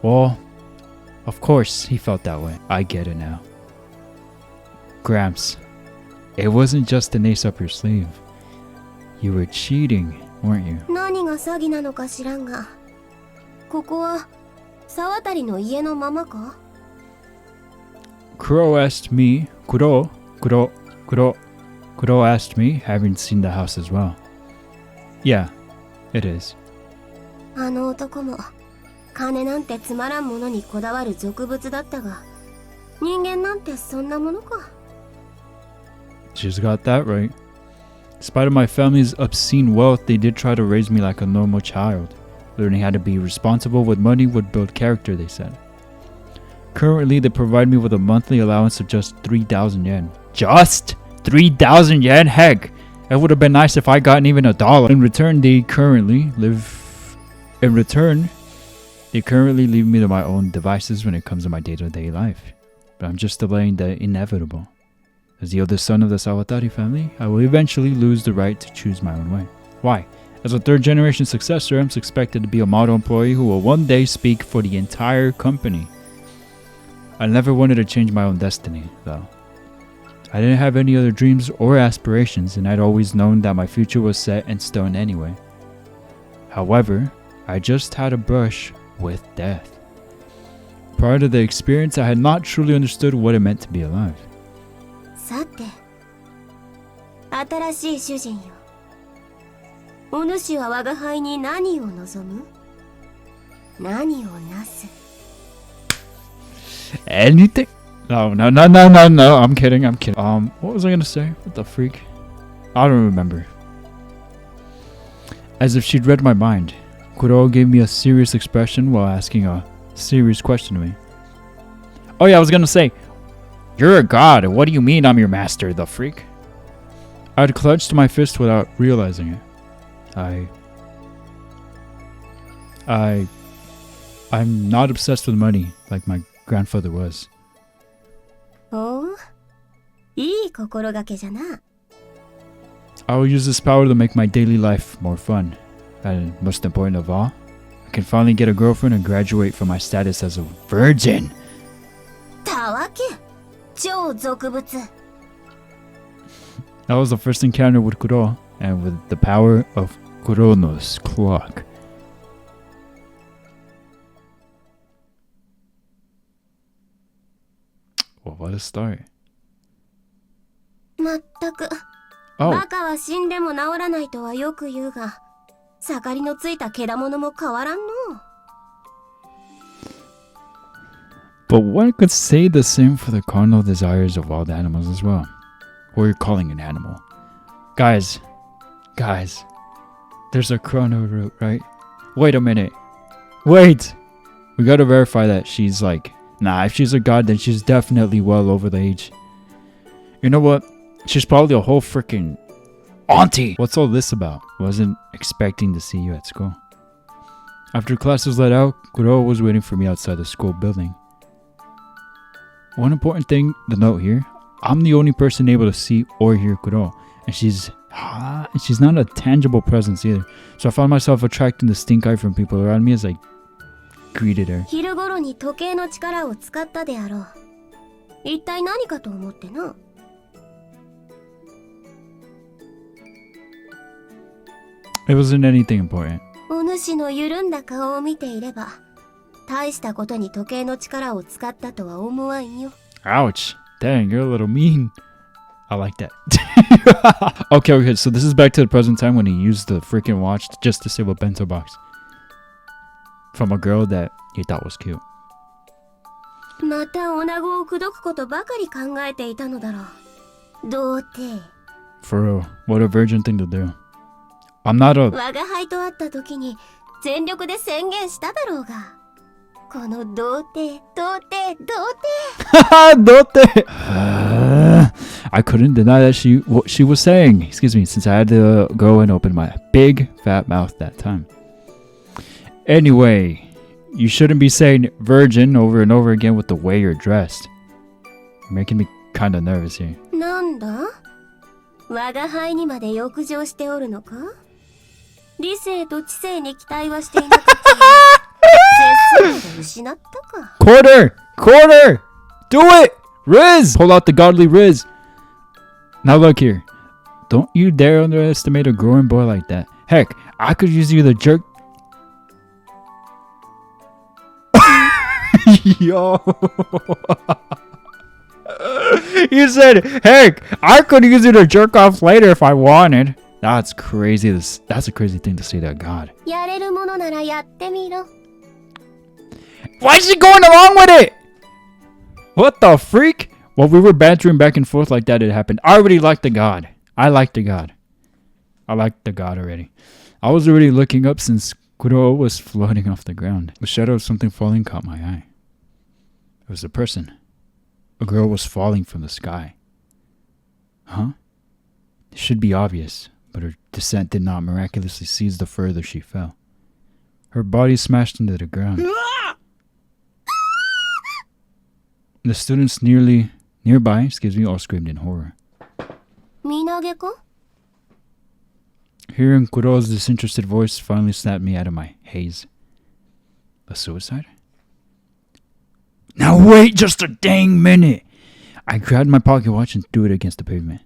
Speaker 1: Well, of course he felt that way. I get it now. Gramps, it wasn't just an ace up your sleeve. You were cheating, weren't you?
Speaker 2: 何が詐欺なのか知らんが、ここは沢渡の家のままか?
Speaker 1: Kuro asked me, Kuro asked me, having seen the house as well. Yeah, it is.
Speaker 2: あの男も金なんてつまらんものにこだわる俗物だったが、人間なんてそんなものか。
Speaker 1: She's got that right. In spite of my family's obscene wealth, they did try to raise me like a normal child. Learning how to be responsible with money would build character, they said. Currently, they provide me with a monthly allowance of just 3,000 yen. Just 3,000 yen? Heck, it would have been nice if I gotten even $1. In return, they currently leave me to my own devices when it comes to my day-to-day life. But I'm just delaying the inevitable. As the eldest son of the Sawatari family, I will eventually lose the right to choose my own way. Why? As a third-generation successor, I'm expected to be a model employee who will one day speak for the entire company. I never wanted to change my own destiny, though. I didn't have any other dreams or aspirations, and I'd always known that my future was set in stone anyway. However, I just had a brush with death. Prior to the experience, I had not truly understood what it meant to be alive.
Speaker 2: さて、新しい主人よ。お主は我が輩に何を望む？何をなす？
Speaker 1: Anything? No. I'm kidding. What was I gonna say? What the freak? I don't remember. As if she'd read my mind, Kuro gave me a serious expression while asking a serious question to me. Oh yeah, I was gonna say, you're a god. What do you mean I'm your master, the freak? I'd clutched my fist without realizing it. I'm not obsessed with money like my grandfather was.
Speaker 2: おう、いい心がけじゃな。
Speaker 1: I will use this power to make my daily life more fun. And most important of all, I can finally get a girlfriend and graduate from my status as a virgin.
Speaker 2: たわけ、超俗物。
Speaker 1: That was the first encounter with Kuro, and with the power of Kurono's clock. Well, what a start.
Speaker 2: まったく、バカは死んでも治らないとはよく言うが、盛りのついたけだものも変わらんの。
Speaker 1: But one could say the same for the carnal desires of wild animals as well. Or you're calling an animal. Guys, there's a chrono root, right? Wait a minute. Wait! We gotta verify that she's like, nah, if she's a god, then she's definitely well over the age. You know what? She's probably a whole freaking auntie! What's all this about? Wasn't expecting to see you at school. After class was let out, Kuro was waiting for me outside the school building. One important thing to note here, I'm the only person able to see or hear Kuro, and she's not a tangible presence either. So I found myself attracting the stink eye from people around me as I greeted her.
Speaker 2: 昼頃に時計の力を使ったであろう。一体何かと思ってな。
Speaker 1: It wasn't anything important.
Speaker 2: お主の緩んだ顔を見ていれば、大したことに時計の力を使ったとは思わんよ。
Speaker 1: Ouch. Dang, you're a little mean. I like that. Okay, so this is back to the present time when he used the freaking watch just to save a bento box. From a girl that he thought was cute.
Speaker 2: また女子を口説くことばかり考えていたのだろう。童貞。
Speaker 1: For real, what a virgin thing to do. I'm not a...
Speaker 2: 我が輩と会った時に全力で宣言しただろうが。この童貞、童貞、童貞。
Speaker 1: Dote. I couldn't deny that what she was saying. Excuse me, since I had to go and open my big fat mouth that time. Anyway, you shouldn't be saying virgin over and over again with the way you're dressed. You're making me kind of nervous here.
Speaker 2: なんだ？我が輩にまで浴場しておるのか？理性と知性に期待はしていなかった。節操を失ったか。
Speaker 1: Quarter! Quarter! Do it! Riz! Pull out the godly Riz. Now look here. Don't you dare underestimate a growing boy like that. Heck, I could use you to jerk... Yo. You said, heck, I could use you to jerk off later if I wanted. That's crazy. That's a crazy thing to say to God.
Speaker 2: やれるものならやってみろ。
Speaker 1: Why is she going along with it? What the freak? While we were bantering back and forth like that, it happened. I already liked the God. I liked the God. I liked the God already. I was already looking up since Kuro was floating off the ground. The shadow of something falling caught my eye. It was a person. A girl was falling from the sky. Huh? It should be obvious, but her descent did not miraculously cease the further she fell. Her body smashed into the ground. The students nearby, all screamed in horror.
Speaker 2: 身投げか?
Speaker 1: Hearing Kuro's disinterested voice finally snapped me out of my haze. A suicide? Now wait just a dang minute! I grabbed my pocket watch and threw it against the pavement.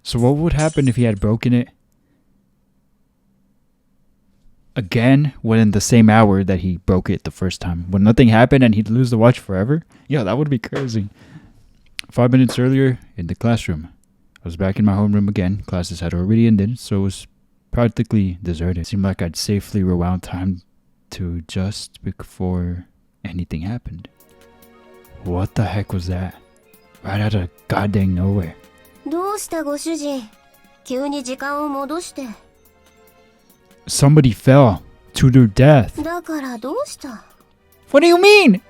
Speaker 1: So what would happen if he had broken it again within the same hour that he broke it the first time? Would nothing happen and he'd lose the watch forever? Yeah, that would be crazy. 5 minutes earlier, in the classroom. I was back in my homeroom again. Classes had already ended, so it was practically deserted. It seemed like I'd safely rewound time to just before anything happened. What the heck was that? Right out of goddamn nowhere.
Speaker 2: どうしたご主人？急に時間を戻して。
Speaker 1: Somebody fell to their death.
Speaker 2: だからどうした？
Speaker 1: What do you mean?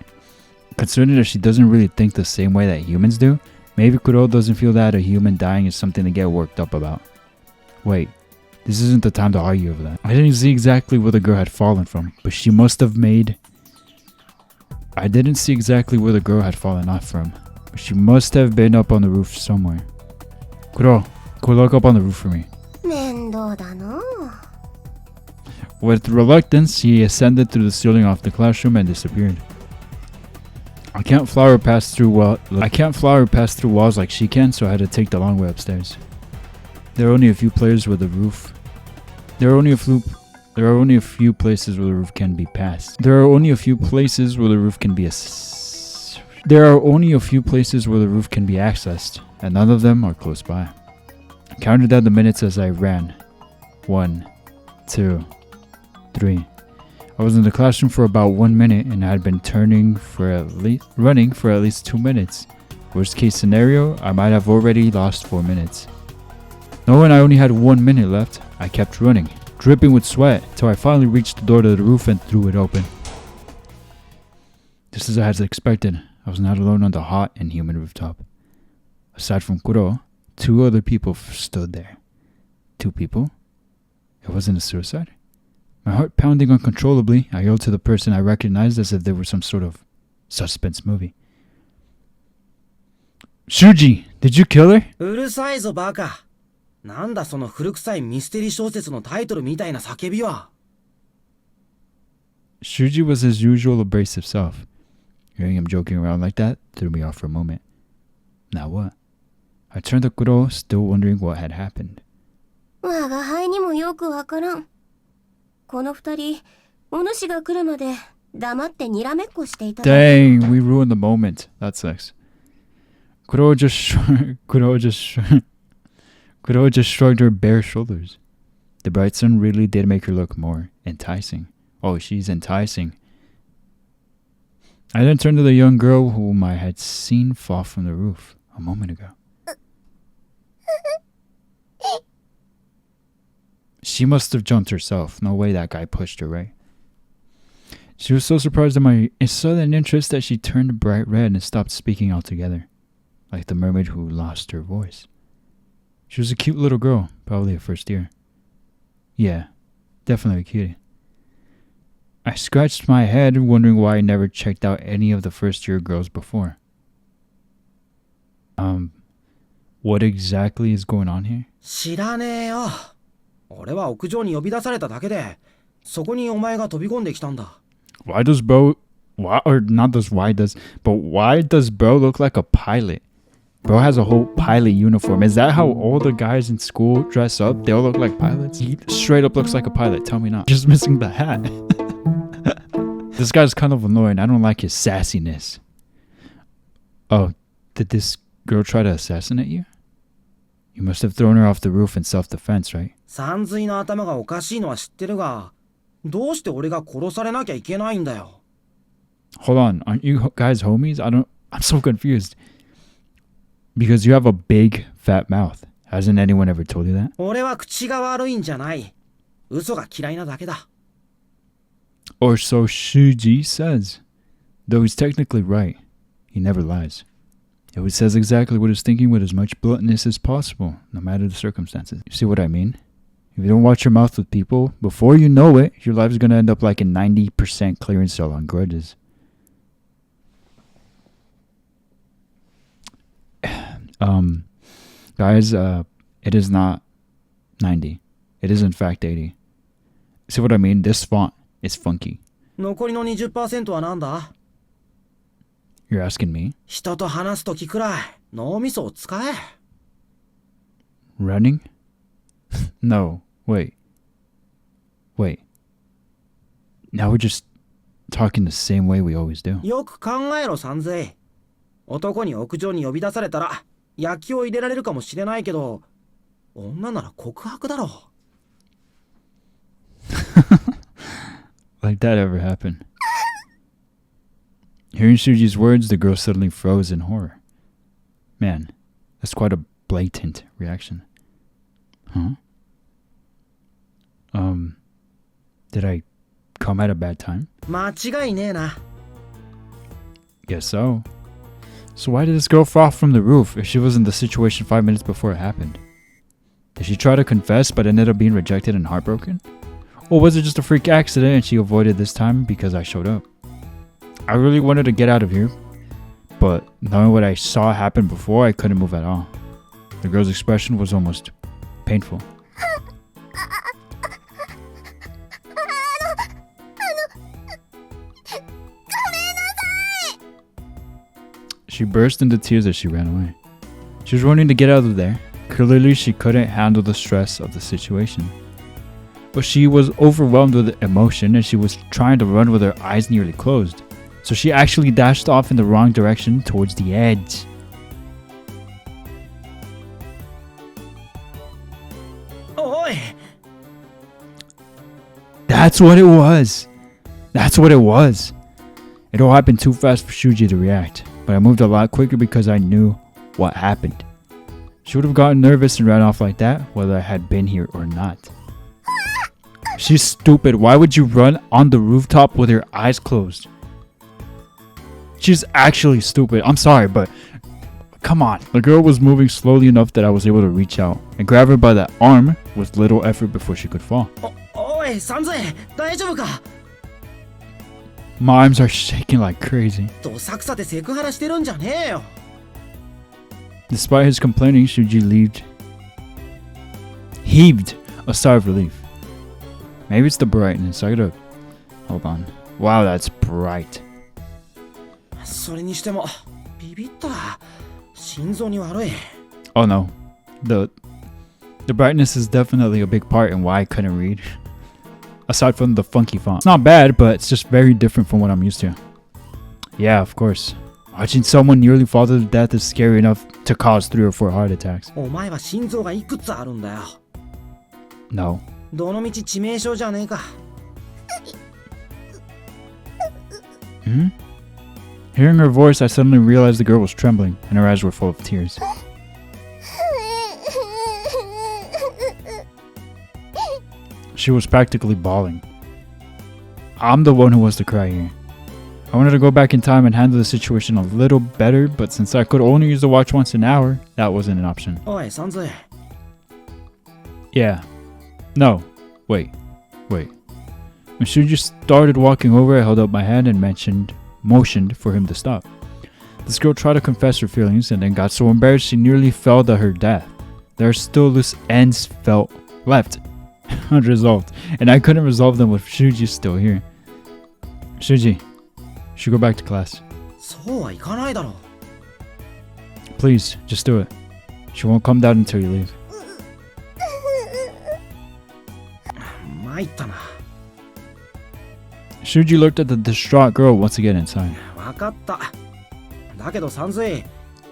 Speaker 1: Considering that she doesn't really think the same way that humans do, maybe Kuro doesn't feel that a human dying is something to get worked up about. Wait, this isn't the time to argue over that. I didn't see exactly where the girl had fallen from, but she must have made... I didn't see exactly where the girl had fallen off from, but she must have been up on the roof somewhere. Kuro, go look up on the roof for me.
Speaker 2: 面倒だな。
Speaker 1: With reluctance, he ascended through the ceiling off the classroom and disappeared. I can't fly or pass through walls like she can, so I had to take the long way upstairs. There are only a few places where the roof can be passed. There are only a few places where the roof can be accessed, and none of them are close by. I counted down the minutes as I ran. 1, 2, 3. I was in the classroom for about 1 minute, and I had been running for at least 2 minutes. Worst case scenario, I might have already lost 4 minutes. Knowing I only had 1 minute left, I kept running, dripping with sweat, till I finally reached the door to the roof and threw it open. Just as I had expected, I was not alone on the hot and humid rooftop. Aside from Kuro, 2 other people stood there. 2 people? It wasn't a suicide? My heart pounding uncontrollably, I yelled to the person I recognized as if they were some sort of suspense movie. Shuji, did you kill her?
Speaker 3: うるさいぞバカ。なんだその古臭いミステリー小説のタイトルみたいな叫びは。
Speaker 1: Shuji was his usual abrasive self. Hearing him joking around like that threw me off for a moment. Now what? I turned to Kuro, still wondering what had happened.
Speaker 2: 我が輩にもよくわからん。この2人、お主が来るまで黙ってにらめっこしていた。
Speaker 1: Dang, we ruined the moment. That sucks. Kuro just shrugged her bare shoulders. The bright sun really did make her look more enticing. Oh, she's enticing. I then turned to the young girl whom I had seen fall from the roof a moment ago. She must have jumped herself. No way that guy pushed her, right? She was so surprised at my sudden interest that she turned bright red and stopped speaking altogether, like the mermaid who lost her voice. She was a cute little girl, probably a first year. Yeah, definitely a cutie. I scratched my head, wondering why I never checked out any of the first year girls before. What exactly is going on here?
Speaker 3: 知らねえよ。俺は屋上に呼び出されただけで、そこにお前が飛び込んできたんだ。
Speaker 1: Why does bro, why does bro look like a pilot? Bro has a whole pilot uniform. Is that how all the guys in school dress up? They all look like pilots? He straight up looks like a pilot. Tell me not. Just missing the hat. This guy's kind of annoying. I don't like his sassiness. Oh, did this girl try to assassinate you? You must have thrown her off the roof in self-defense, right?
Speaker 3: 山水の頭がおかしいのは知ってるが、どうして俺が殺されなきゃいけないんだよ。
Speaker 1: Hold on, aren't you guys homies? I'm so confused. Because you have a big, fat mouth. Hasn't anyone ever told you that?
Speaker 3: 俺は口が悪いんじゃない。嘘が嫌いなだけだ。
Speaker 1: Or so Shuji says. Though he's technically right, he never lies. He always says exactly what he's thinking with as much bluntness as possible, no matter the circumstances. You see what I mean? If you don't watch your mouth with people, before you know it, your life is going to end up like a 90% clearance sale on grudges. Guys, it is not 90. It is in fact 80. See what I mean? This font is funky.
Speaker 3: 残りの 20% はなんだ？
Speaker 1: You're asking me?
Speaker 3: 人と話すときくらい脳みそを使え。
Speaker 1: Running? No, wait. Now we're just talking the same way we always do.
Speaker 3: よく考えろ、さんぜい。男に屋上に呼び出されたら焼きを入れられるかもしれないけど、女なら告白だろ。
Speaker 1: Like that ever happened? Hearing Shuji's words, the girl suddenly froze in horror. Man, that's quite a blatant reaction. Huh? Did I come at a bad time?
Speaker 3: 間違いねえな。
Speaker 1: Guess so. So why did this girl fall from the roof if she was in the situation 5 minutes before it happened? Did she try to confess but ended up being rejected and heartbroken? Or was it just a freak accident and she avoided this time because I showed up? I really wanted to get out of here, but knowing what I saw happen before, I couldn't move at all. The girl's expression was almost painful. She burst into tears as she ran away. She was running to get out of there. Clearly, she couldn't handle the stress of the situation. But she was overwhelmed with emotion and she was trying to run with her eyes nearly closed. So she actually dashed off in the wrong direction towards the edge.
Speaker 3: Oi!
Speaker 1: That's what it was. That's what it was. It all happened too fast for Shuji to react. But I moved a lot quicker because I knew what happened. She would have gotten nervous and ran off like that, whether I had been here or not. She's stupid. Why would you run on the rooftop with your eyes closed? She's actually stupid. I'm sorry, but come on. The girl was moving slowly enough that I was able to reach out and grab her by the arm with little effort before she could fall.
Speaker 3: Oi, Sanzei, 大丈夫か?
Speaker 1: My arms are shaking like crazy.
Speaker 3: どさくさでセクハラしてるんじゃねえよ。
Speaker 1: Despite his complaining, Shuji heaved a sigh of relief. Maybe it's the brightness. I gotta... Hold on. Wow, that's bright.
Speaker 3: それにしてもビビった。心臓に悪い。
Speaker 1: Oh no. The brightness is definitely a big part in why I couldn't read. Aside from the funky font. It's not bad, but it's just very different from what I'm used to. Yeah, of course. Watching someone nearly fall to death is scary enough to cause 3 or 4 heart attacks.
Speaker 3: お前は心臓がいくつあるんだよ。
Speaker 1: No.
Speaker 3: どのみち致命傷じゃねえか。
Speaker 1: Hmm? Hearing her voice, I suddenly realized the girl was trembling and her eyes were full of tears. She was practically bawling. I'm the one who was to cry here. I wanted to go back in time and handle the situation a little better, but since I could only use the watch once an hour, that wasn't an option.
Speaker 3: Oi, Sanzui.
Speaker 1: Yeah. No. Wait. When Shuji started walking over, I held up my hand and motioned for him to stop. This girl tried to confess her feelings and then got so embarrassed she nearly fell to her death. There are still loose ends left unresolved, and I couldn't resolve them with Shuji still here. Shuji, you should go back to class.
Speaker 3: そうはいかないだろう。
Speaker 1: Please, just do it. She won't come down until you leave.
Speaker 3: 参ったな。
Speaker 1: Shuji looked at the distraught girl once again inside.
Speaker 3: わかった。だけどサンズイ、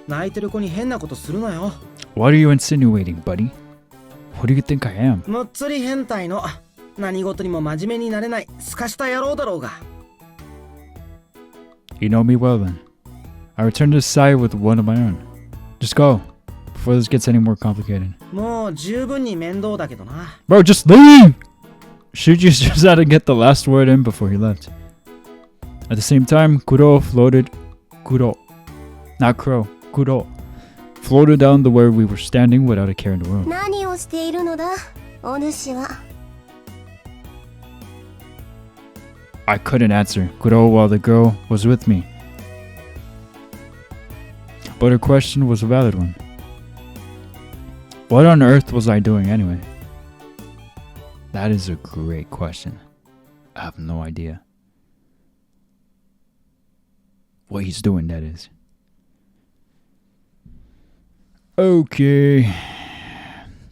Speaker 3: 泣いてる子に変なことするなよ。
Speaker 1: What are you insinuating, buddy? What do you think I am?
Speaker 3: むっつり変態の何事にも真面目になれないすかした野郎だろうが。
Speaker 1: You know me well then. I returned to his side with one of my own. Just go, before this gets any more complicated.
Speaker 3: もう十分に面倒だけどな。
Speaker 1: Bro, just leave! Shuji just had to get the last word in before he left. At the same time, Kuro floated down to where we were standing without a care in the world.
Speaker 2: 何をしているのだ、お主は。
Speaker 1: I couldn't answer Kuro while the girl was with me. But her question was a valid one. What on earth was I doing anyway? That is a great question. I have no idea. What he's doing, that is. Okay.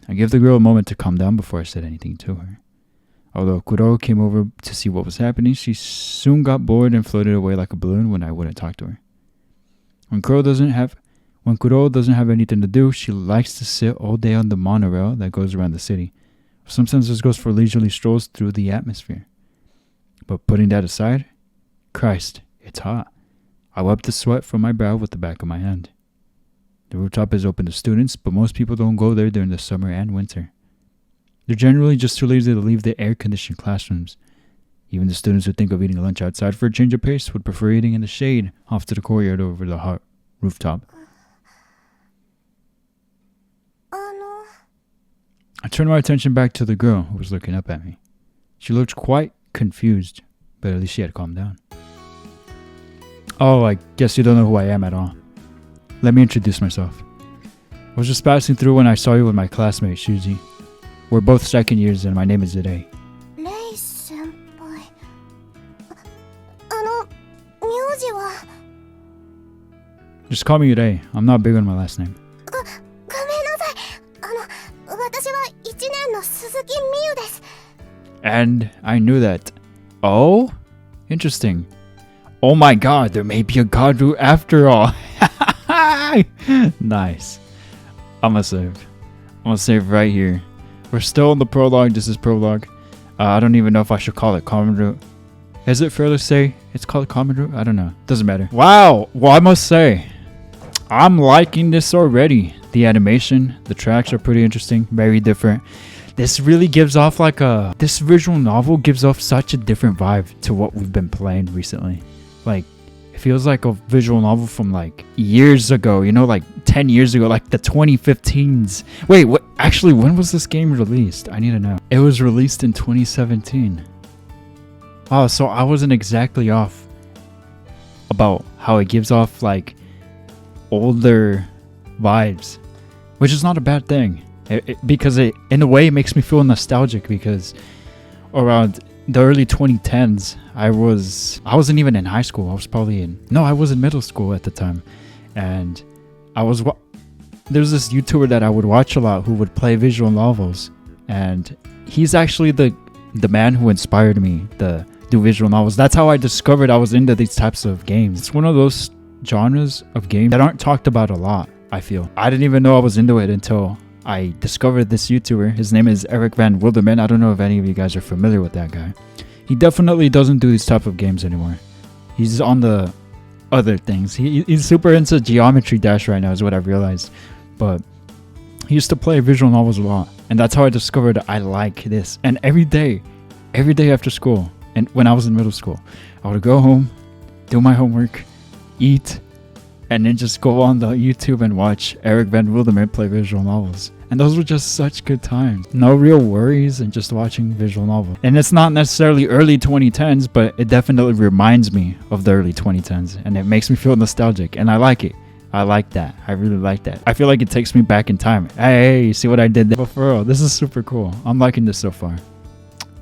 Speaker 1: I gave the girl a moment to calm down before I said anything to her. Although Kuro came over to see what was happening, she soon got bored and floated away like a balloon when I wouldn't talk to her. When Kuro doesn't have anything to do, she likes to sit all day on the monorail that goes around the city. Sometimes this goes for leisurely strolls through the atmosphere. But putting that aside, Christ, it's hot. I wiped the sweat from my brow with the back of my hand. The rooftop is open to students, but most people don't go there during the summer and winter. They're generally just too lazy to leave the air-conditioned classrooms. Even the students who think of eating lunch outside for a change of pace would prefer eating in the shade off to the courtyard over the hot rooftop. I turned my attention back to the girl who was looking up at me. She looked quite confused, but at least she had calmed down. Oh, I guess you don't know who I am at all. Let me introduce myself. I was just passing through when I saw you with my classmate, Shuji. We're both second years and my name is Rei.
Speaker 2: Rei senpai. 名字は
Speaker 1: Just call me Rei. I'm not big on my last name.
Speaker 2: ごめんなさい。私は1年の鈴木美優です。
Speaker 1: And I knew that. Oh? Interesting. Oh my god, there may be a god route after all. Nice. I'm gonna save right here. We're still in the prologue. This is prologue. I don't even know if I should call it common route. Is it fair to say it's called common route? I don't know. Doesn't matter. Wow. Well, I must say, I'm liking this already. The animation, the tracks are pretty interesting. Very different. This really gives off this visual novel gives off such a different vibe to what we've been playing recently. Like, it feels like a visual novel from like years ago, you know, like 10 years ago, like the 2015s. Wait, what? Actually, when was this game released? I need to know. It was released in 2017. Oh, so I wasn't exactly off about how it gives off like older vibes, which is not a bad thing. Because it, in a way, it makes me feel nostalgic because around the early 2010s, I wasn't even in high school. I was in middle school at the time, and there's this YouTuber that I would watch a lot who would play visual novels, and he's actually the man who inspired me to do visual novels. That's how I discovered I was into these types of games. It's one of those genres of games that aren't talked about a lot, I feel. I didn't even know I was into it until I discovered this YouTuber. His name is Eric Van Wilderman. I don't know if any of you guys are familiar with that guy. He definitely doesn't do these type of games anymore. He's on the other things. He's super into Geometry Dash right now is what I've realized. But he used to play visual novels a lot. And that's how I discovered I like this. And every day after school, and when I was in middle school, I would go home, do my homework, eat, and then just go on the YouTube and watch Eric Van Wilderman play visual novels. And those were just such good times. No real worries and just watching visual novels. And it's not necessarily early 2010s, but it definitely reminds me of the early 2010s. And it makes me feel nostalgic. And I like it. I like that. I really like that. I feel like it takes me back in time. Hey, you see what I did there? But for real, this is super cool. I'm liking this so far.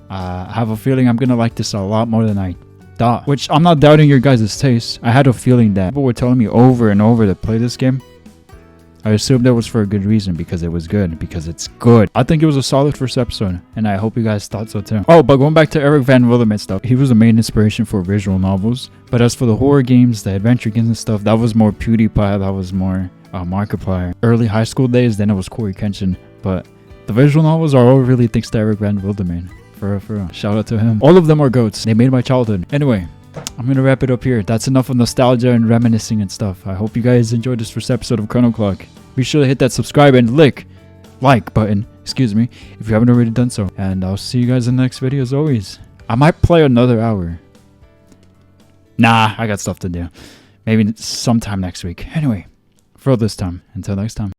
Speaker 1: I have a feeling I'm gonna like this a lot more than I thought. Which, I'm not doubting your guys' taste. I had a feeling that people were telling me over and over to play this game. I assumed that was for a good reason, because it was good, because it's good. I think it was a solid first episode, and I hope you guys thought so too. Oh, but going back to Eric Van Wilderman stuff, he was the main inspiration for visual novels. But as for the horror games, the adventure games and stuff, that was more PewDiePie, that was more Markiplier. Early high school days, then it was Corey Kenshin. But the visual novels are all really thanks to Eric Van Wilderman. For real. Shout out to him. All of them are goats. They made my childhood. Anyway, I'm gonna wrap it up here. That's enough of nostalgia and reminiscing and stuff. I hope you guys enjoyed this first episode of Chronoclock. Be sure to hit that subscribe and like button, excuse me, if you haven't already done so. And I'll see you guys in the next video as always. I might play another hour. Nah, I got stuff to do. Maybe sometime next week. Anyway, for this time, until next time.